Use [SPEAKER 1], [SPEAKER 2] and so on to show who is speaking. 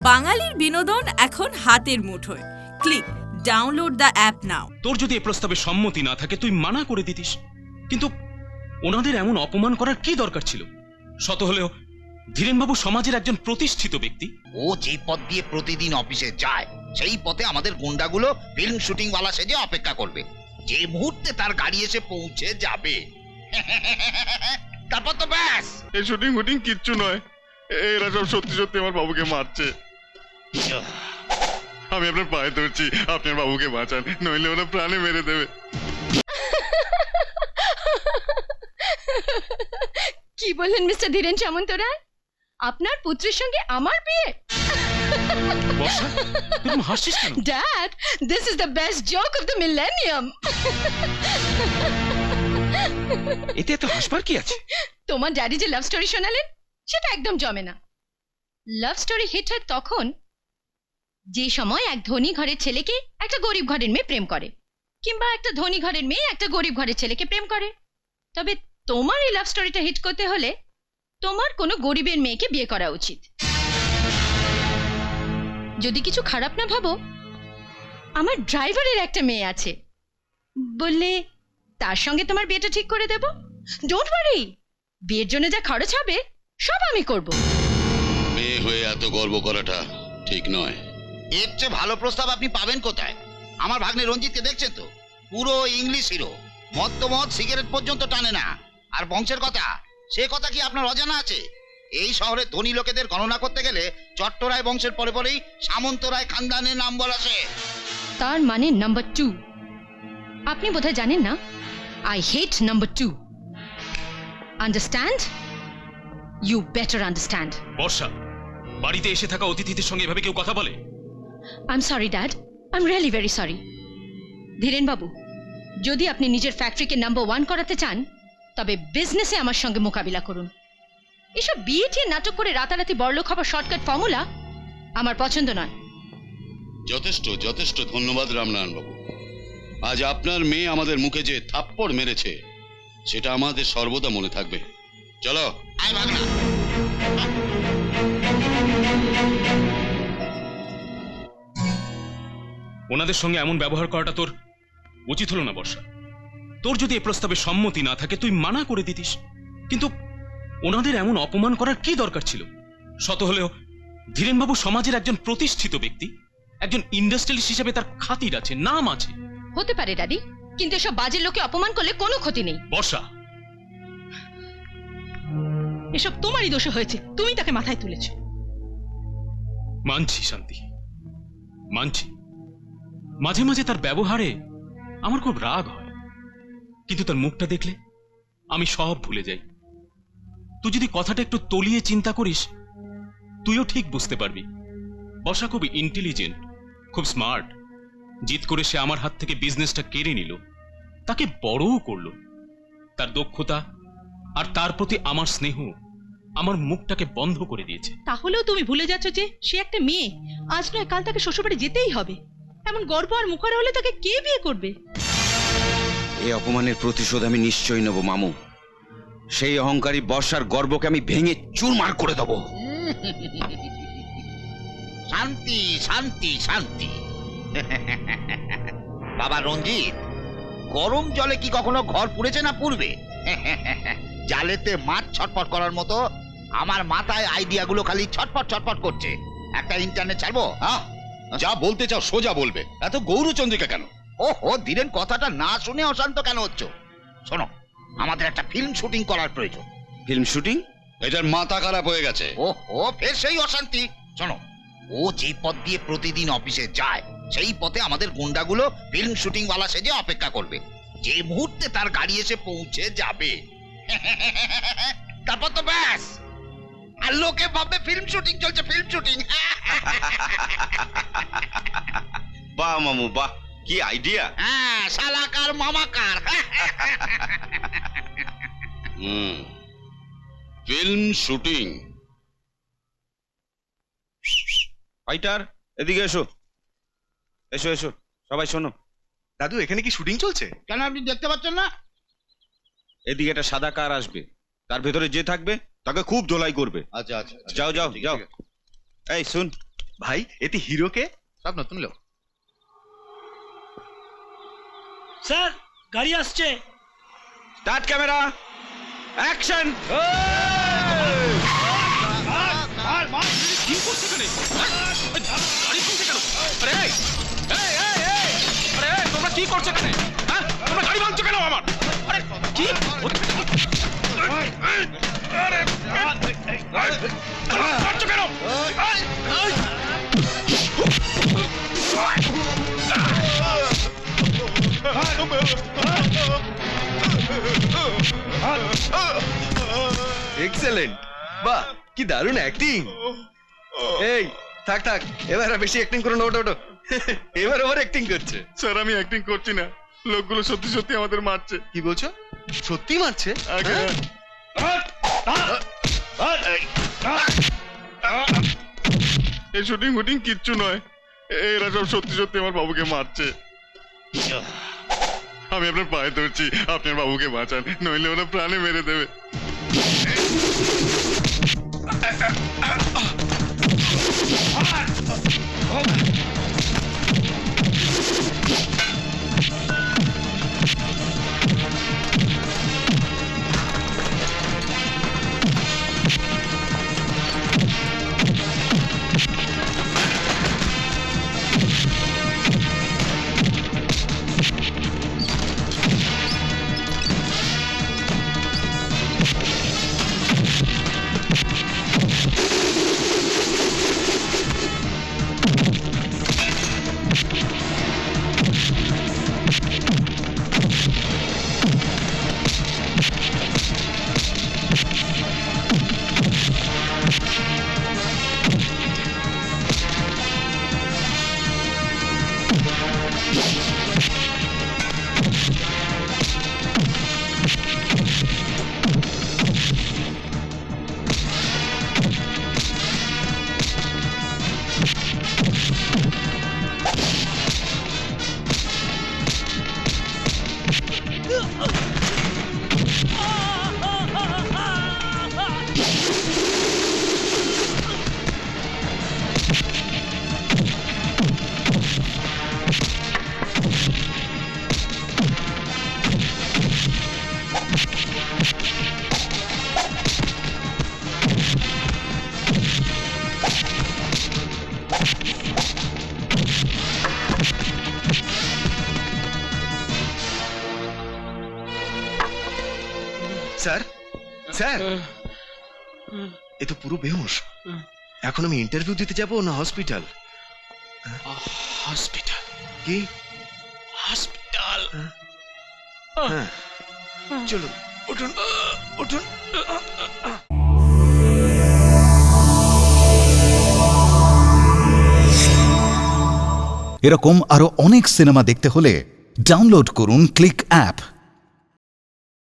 [SPEAKER 1] বাঙালির বিনোদন এখন হাতের মুঠোয়। ক্লিক ডাউনলোড দ্য অ্যাপ নাও।
[SPEAKER 2] তোর যদি এ প্রস্তাবে সম্মতি না থাকে তুই মানা করে দিতিস, কিন্তু ওনাদের এমন অপমান করার কি দরকার ছিল? শত হলেও ধীরেনবাবু সমাজের একজন প্রতিষ্ঠিত ব্যক্তি।
[SPEAKER 3] ও যে পথ দিয়ে প্রতিদিন অফিসে যায় সেই পথে আমাদের গুন্ডাগুলো ফিল্ম শুটিং ওয়ালা সেজে অপেক্ষা করবে। যে মুহূর্তে তার গাড়ি এসে পৌঁছে যাবে তারপর তো ব্যাস।
[SPEAKER 4] এই শুটিং ফুটিং কিচ্ছু নয়, এরা সব সত্যি সত্যি আমার বাবুকে মারছে। আমি আপনার পায়ে ধরছি, আপনার বাবুকে বাঁচান, নইলে ওরা প্রাণে মেরে দেবে।
[SPEAKER 5] কি বললেন মিস্টার ধীরেন সামন্তরায়? আপনার পুত্রের সঙ্গে আমার বিয়ে?
[SPEAKER 2] বর্ষা, তুই হাসছিস কেন?
[SPEAKER 5] Dad, this is the best joke of the millennium.
[SPEAKER 2] এতে এত হাসবার কি আছে?
[SPEAKER 5] তোমার ড্যাডি যে লাভ স্টোরি শোনালেন সেটা একদম জমে না। লাভ স্টোরি হিট হয় তখন যে সময় এক ধনী ঘরের ছেলেকে একটা গরিব ঘরের মেয়ে প্রেম করে, কিংবা একটা ধনী ঘরের মেয়ে একটা গরিব ঘরের ছেলেকে প্রেম করে। তবে তোমার এই লাভ স্টোরিটা হিট করতে হলে তোমার কোনো গরিবের মেয়েকে বিয়ে করা উচিত। যদি কিছু খারাপ না ভাবো, আমার ড্রাইভারের একটা মেয়ে আছে, বললে তার সঙ্গে তোমার বিয়েটা ঠিক করে দেব। ডোন্ট ওয়ারি, বিয়ের জন্য যা খরচ হবে সব আমি করব।
[SPEAKER 6] মেয়ে হয়ে এত গর্ব করাটা ঠিক নয়।
[SPEAKER 3] এর চেয়ে ভালো প্রস্তাব আপনি পাবেন কোথায়? আমার ভাগ্নে রঞ্জিতকে দেখছেন তো, পুরো ইংলিশ হিরো, মদ সিগারেট পর্যন্ত টানে না। আর বংশের কথা, সে কথা কি আপনার অজানা আছে? এই শহরের ধনী লোকেদের গণনা করতে গেলে চট্টরায় বংশের পরে পরেই সামন্তরায় খানদানের নাম বলা আছে।
[SPEAKER 5] তার মানে নাম্বার 2। আপনি বোধহয় জানেন না, I hate number 2। Understand? You better understand.
[SPEAKER 2] Barsha, বাড়িতে এসে থাকা অতিথিদের সঙ্গে এভাবে কেউ কথা বলে?
[SPEAKER 5] I am sorry dad, I am really very sorry. Dhiren babu, যদি আপনি নিজের ফ্যাক্টরিকে নাম্বার 1 করাতে চান তবে বিজনেসে আমার সঙ্গে মোকাবিলা করুন। এসব বিয়ে টিয়ে নাটক করে রাতারাতি বড়লোক হবার শর্টকাট ফর্মুলা আমার পছন্দ নয়।
[SPEAKER 6] যথেষ্ট যথেষ্ট, ধন্যবাদ রামনারায়ণ বাবু। আজ আপনার মেয়ে আমাদের মুখে যে থাপ্পড় মেরেছে সেটা আমাদের সর্বদা মনে থাকবে। চলো।
[SPEAKER 3] আয় ভাগনা।
[SPEAKER 2] ওনাদের সঙ্গে এমন ব্যবহার করাটা তোর উচিত হলো না বর্ষা। তোর যদি এ প্রস্তাবে সম্মতি না থাকে তুই মানা করে দিতিস, কিন্তু ওনাদের এমন অপমান করার কি দরকার ছিল? শত হলেও ধীরেনবাবু সমাজের একজন প্রতিষ্ঠিত ব্যক্তি, একজন ইন্ডাস্ট্রিয়ালিস্ট হিসেবে তার খাতির আছে, নাম আছে।
[SPEAKER 5] হতে পারে ড্যাডি, কিন্তু এসব বাজে লোকে অপমান করলে কোনো ক্ষতি নেই।
[SPEAKER 2] বর্ষা,
[SPEAKER 7] এসব তোমারই দোষ হয়েছে, তুমি তাকে মাথায় তুলেছো।
[SPEAKER 2] মানছি শান্তি, মানছি মাঝে মাঝে তার ব্যবহারে আমার খুব রাগ হয়, কিন্তু তার মুখটা দেখলে আমি সব ভুলে যাই। তুই যদি কথাটা একটু তলিয়ে চিন্তা করিস তুইও ঠিক বুঝতে পারবি। বর্ষা খুব ইন্টেলিজেন্ট, খুব স্মার্ট। জিত করে সে আমার হাত থেকে বিজনেসটা কেড়ে নিল, তাকে বড়ও করলো। তার দক্ষতা আর তার প্রতি আমার স্নেহ আমার মুখটাকে বন্ধ করে দিয়েছে।
[SPEAKER 7] তাহলেও তুমি ভুলে যাচ্ছ যে সে একটা মেয়ে, আজ নয় কাল তাকে শ্বশুরবাড়ি যেতেই হবে। এমন গর্ব আর মুখরা হলে তাকে কে বিয়ে করবে?
[SPEAKER 8] এই অপমানের প্রতিশোধ আমি নিশ্চয়ই নেব মামু। সেই অহংকারী বর্ষার গর্বকে আমি ভেঙে চুরমার করে দেব।
[SPEAKER 3] শান্তি শান্তি শান্তি। বাবা রঞ্জিত, গরম জলে কি কখনো ঘর পুড়েছে না পুড়বে? জালেতে মাছ ছটপট করার মতো আমার মাথায় আইডিয়াগুলো খালি ছটপট ছটপট করছে। একটা ইন্টারনেট ছাড়বো?
[SPEAKER 6] যা বলতে চাও সোজা বলবে, এত গৌরচন্দ্রিকা কেন?
[SPEAKER 3] ওহো ধীরেন, কথাটা না শুনে অশান্ত কেন হচ্ছ? শোনো, আমাদের একটা ফিল্ম শুটিং করার প্রয়োজন।
[SPEAKER 8] Film shooting?
[SPEAKER 6] এটার মাথা খারাপ হয়ে গেছে।
[SPEAKER 3] ওহো ফের সেই অশান্তি। শোনো, ও যে পথ দিয়ে প্রতিদিন অফিসে যায় সেই পথে আমাদের গুন্ডাগুলো ফিল্ম শুটিং ওয়ালা সেজে অপেক্ষা করবে। যে মুহূর্তে তার গাড়ি এসে পৌঁছে যাবে তারপর তো ব্যাস। আর লোকে ভাববে ফিল্ম শুটিং চলছে, ফিল্ম শুটিং।
[SPEAKER 8] বাহ মামু বাহ, কি আইডিয়া!
[SPEAKER 3] হ্যাঁ, শালাকার মামাকার।
[SPEAKER 6] Film shooting.
[SPEAKER 8] ফাইটার, এদিকে এসো এসো এসো, সবাই শোনো।
[SPEAKER 4] দাদু, এখানে কি শুটিং চলছে?
[SPEAKER 3] কেন আপনি দেখতে পাচ্ছেন না?
[SPEAKER 8] এদিকে একটা সাদা কার আসবে, তার ভেতরে যে থাকবে তাকে খুব ধোলাই করবে।
[SPEAKER 6] আচ্ছা আচ্ছা,
[SPEAKER 8] যাও যাও যাও। এই শুন,
[SPEAKER 9] ভাই এতে হিরোকে
[SPEAKER 3] সব নতুন লোক।
[SPEAKER 10] স্যার গাড়ি আসছে।
[SPEAKER 8] Start camera action.
[SPEAKER 2] কি করছে এখানে? গাড়ি চলছে কেন? আরে এই, এই, এই, এই, আরে এই, তোমরা কি করছো এখানে? হ্যাঁ, তোমরা গাড়ি ভাঙছো কেন আমার? আরে কি? করছো কেন?
[SPEAKER 9] এক্সেলেন্ট, বাহ কি দারুণ অ্যাক্টিং। এই থাক থাক, এবার আর বেশি অ্যাক্টিং করো না, ওটো ওটো। এবার ওভার অ্যাক্টিং করছে।
[SPEAKER 4] স্যার আমি অ্যাক্টিং করছি না, লোকগুলো সত্যি সত্যি আমাদের মারছে।
[SPEAKER 9] কি বলছো? সত্যি মারছে?
[SPEAKER 4] আগে এই শুটিং ফুটিং কিচ্ছু নয়, এরা সব সত্যি সত্যি আমার বাবুকে মারছে। আমি আপনার পায়ে ধরছি, আপনার বাবুকে বাঁচান, নইলে ওরা প্রাণে মেরে দেবে।
[SPEAKER 9] স্যার স্যার, এ তো পুরো বেহুশ। এখন আমি ইন্টারভিউ দিতে যাব না হসপিটাল?
[SPEAKER 2] হসপিটাল?
[SPEAKER 9] কি
[SPEAKER 2] হসপিটাল?
[SPEAKER 9] হ্যাঁ চলুন, উঠুন উঠুন।
[SPEAKER 11] এরকম আরো অনেক সিনেমা দেখতে হলে ডাউনলোড করুন ক্লিক অ্যাপ।